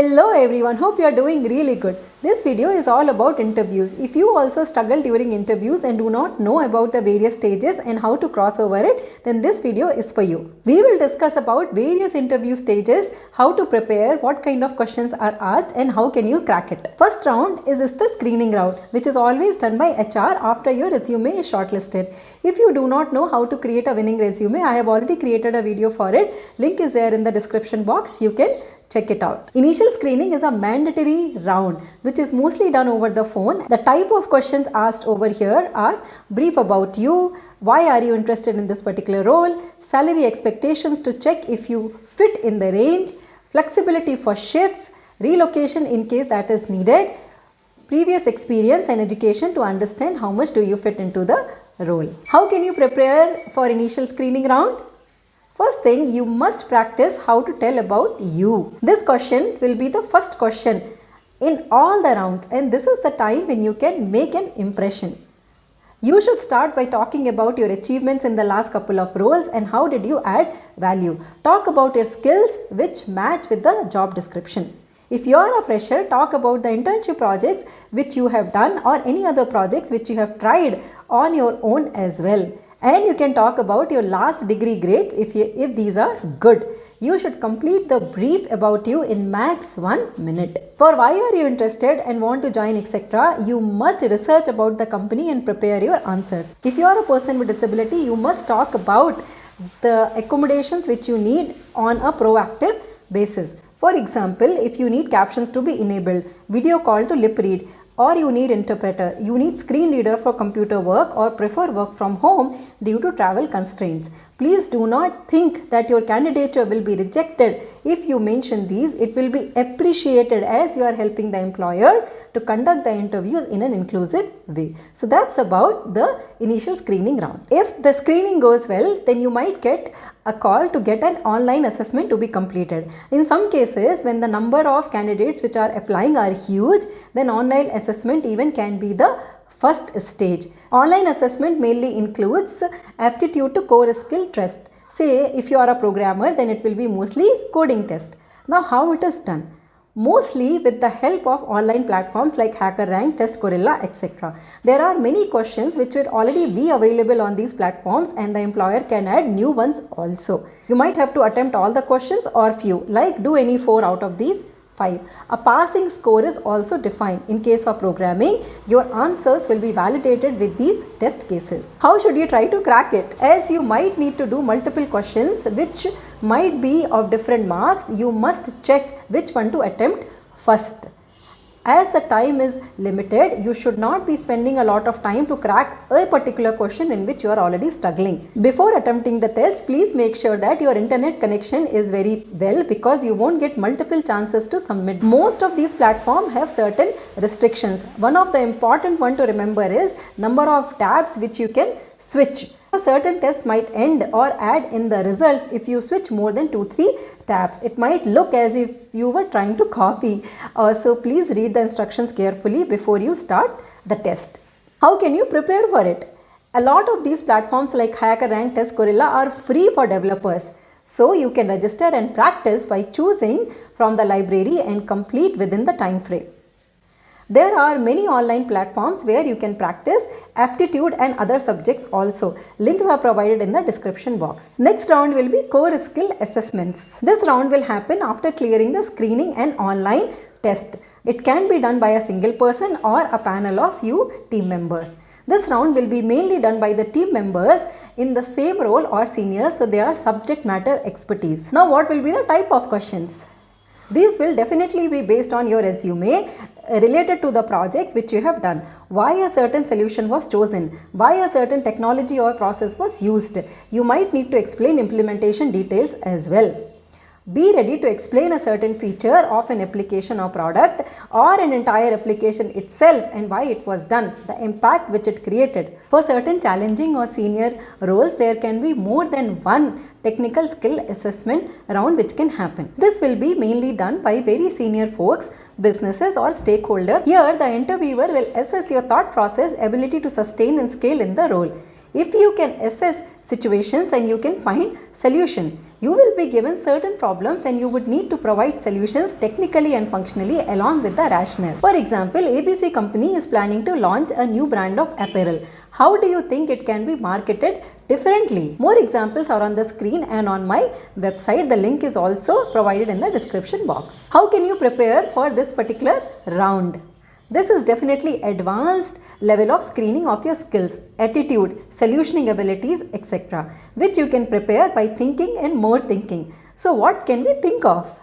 Hello everyone, hope you are doing really good. This video is all about interviews. If you also struggle during interviews and do not know about the various stages and how to cross over it, then this video is for you. We will discuss about various interview stages, how to prepare, what kind of questions are asked and how can you crack it. First round is the screening round, which is always done by HR after your resume is shortlisted. If you do not know how to create a winning resume, I have already created a video for it. Link is there in the description box. You can check it out. Initial screening is a mandatory round which is mostly done over the phone. The type of questions asked over here are brief about you, why are you interested in this particular role, salary expectations to check if you fit in the range, flexibility for shifts, relocation in case that is needed, previous experience and education to understand how much do you fit into the role. How can you prepare for initial screening round? First thing, you must practice how to tell about you. This question will be the first question in all the rounds, and this is the time when you can make an impression. You should start by talking about your achievements in the last couple of roles and how did you add value. Talk about your skills which match with the job description. If you are a fresher, talk about the internship projects which you have done or any other projects which you have tried on your own as well. And you can talk about your last degree grades if these are good. You should complete the brief about you in max 1 minute. For why are you interested and want to join etc., you must research about the company and prepare your answers. If you are a person with disability, you must talk about the accommodations which you need on a proactive basis. For example, if you need captions to be enabled, video call to lip read, or you need interpreter, you need screen reader for computer work or prefer work from home due to travel constraints. Please do not think that your candidature will be rejected if you mention these. It will be appreciated as you are helping the employer to conduct the interviews in an inclusive way. So that's about the initial screening round. If the screening goes well, then you might get a call to get an online assessment to be completed. In some cases, when the number of candidates which are applying are huge, then online assessment even can be the first stage. Online assessment mainly includes aptitude to core skill test. Say if you are a programmer, then it will be mostly coding test. Now how it is done? Mostly with the help of online platforms like HackerRank, TestGorilla, etc. There are many questions which will already be available on these platforms and the employer can add new ones also. You might have to attempt all the questions or few, like do any 4 out of these 5. A passing score is also defined. In case of programming, your answers will be validated with these test cases. How should you try to crack it? As you might need to do multiple questions which might be of different marks, you must check which one to attempt first. As the time is limited, you should not be spending a lot of time to crack a particular question in which you are already struggling. Before attempting the test, please make sure that your internet connection is very well because you won't get multiple chances to submit. Most of these platforms have certain restrictions. One of the important one to remember is number of tabs which you can switch. A certain test might end or add in the results if you switch more than 2-3 tabs. It might look as if you were trying to copy. So please read the instructions carefully before you start the test. How can you prepare for it? A lot of these platforms like HackerRank, TestGorilla are free for developers. So you can register and practice by choosing from the library and complete within the time frame. There are many online platforms where you can practice aptitude and other subjects also. Links are provided in the description box. Next round will be core skill assessments. This round will happen after clearing the screening and online test. It can be done by a single person or a panel of few team members. This round will be mainly done by the team members in the same role or seniors, so they are subject matter expertise. Now what will be the type of questions? These will definitely be based on your resume related to the projects which you have done. Why a certain solution was chosen? Why a certain technology or process was used? You might need to explain implementation details as well. Be ready to explain a certain feature of an application or product or an entire application itself and why it was done, the impact which it created. For certain challenging or senior roles, there can be more than one technical skill assessment round which can happen. This will be mainly done by very senior folks, businesses or stakeholder. Here the interviewer will assess your thought process, ability to sustain and scale in the role. If you can assess situations and you can find solution, You will be given certain problems and you would need to provide solutions technically and functionally along with the rationale. For example, ABC company is planning to launch a new brand of apparel. How do you think it can be marketed differently? More examples are on the screen and on my website. The link is also provided in the description box. How can you prepare for this particular round? This is definitely advanced level of screening of your skills, attitude, solutioning abilities, etc., which you can prepare by thinking and more thinking. So what can we think of?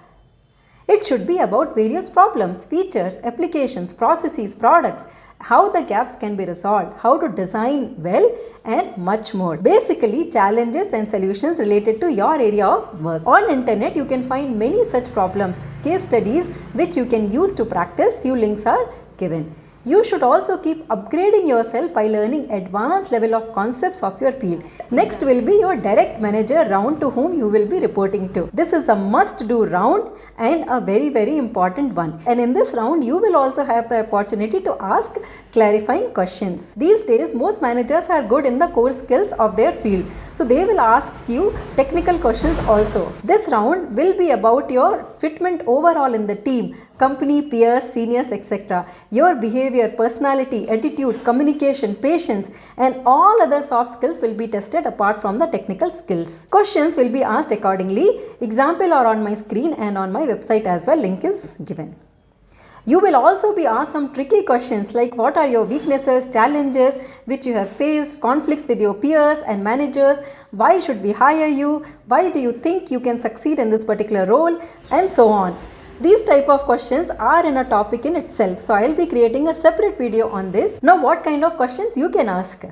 It should be about various problems, features, applications, processes, products, how the gaps can be resolved, how to design well, and much more. Basically, challenges and solutions related to your area of work. On internet, you can find many such problems, case studies which you can use to practice. Few links are given. You should also keep upgrading yourself by learning advanced level of concepts of your field. Next will be your direct manager round to whom you will be reporting to. This is a must do round and a very important one. And in this round you will also have the opportunity to ask clarifying questions. These days most managers are good in the core skills of their field. So they will ask you technical questions also. This round will be about your fitment overall in the team, company, peers, seniors, etc. Your behavior, personality, attitude, communication, patience, and all other soft skills will be tested apart from the technical skills. Questions will be asked accordingly. Example are on my screen and on my website as well. Link is given. You will also be asked some tricky questions like what are your weaknesses, challenges which you have faced, conflicts with your peers and managers, why should we hire you, why do you think you can succeed in this particular role, and so on. These type of questions are in a topic in itself. So I will be creating a separate video on this. Now what kind of questions you can ask?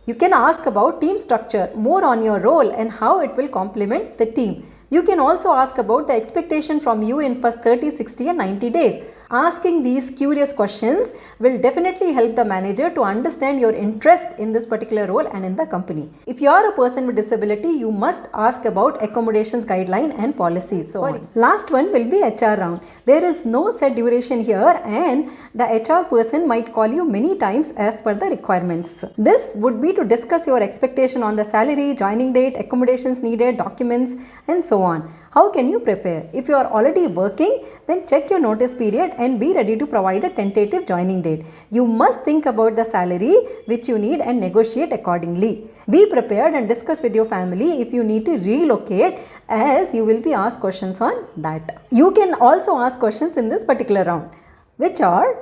You can ask about team structure, more on your role and how it will complement the team. You can also ask about the expectation from you in first 30, 60 and 90 days. Asking these curious questions will definitely help the manager to understand your interest in this particular role and in the company. If you are a person with disability, you must ask about accommodations guideline and policies. So last one will be HR round. There is no set duration here and the HR person might call you many times as per the requirements. This would be to discuss your expectation on the salary, joining date, accommodations needed, documents and so on. How can you prepare? If you are already working, then check your notice period and be ready to provide a tentative joining date. You must think about the salary which you need and negotiate accordingly. Be prepared and discuss with your family if you need to relocate, as you will be asked questions on that. You can also ask questions in this particular round, which are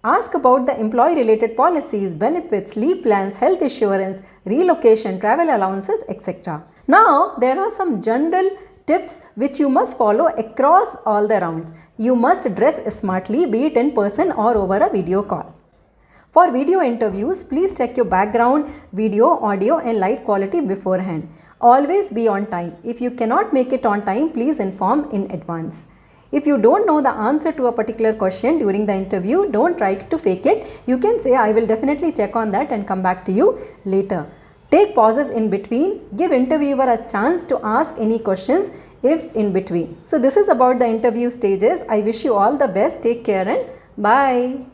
ask about the employee related policies, benefits, leave plans, health insurance, relocation, travel allowances, etc. Now there are some general tips which you must follow across all the rounds. You must dress smartly, be it in person or over a video call. For video interviews, please check your background, video, audio and light quality beforehand. Always be on time. If you cannot make it on time, please inform in advance. If you don't know the answer to a particular question during the interview, don't try to fake it. You can say, I will definitely check on that and come back to you later. Take pauses in between. Give interviewer a chance to ask any questions if in between. So this is about the interview stages. I wish you all the best. Take care and bye.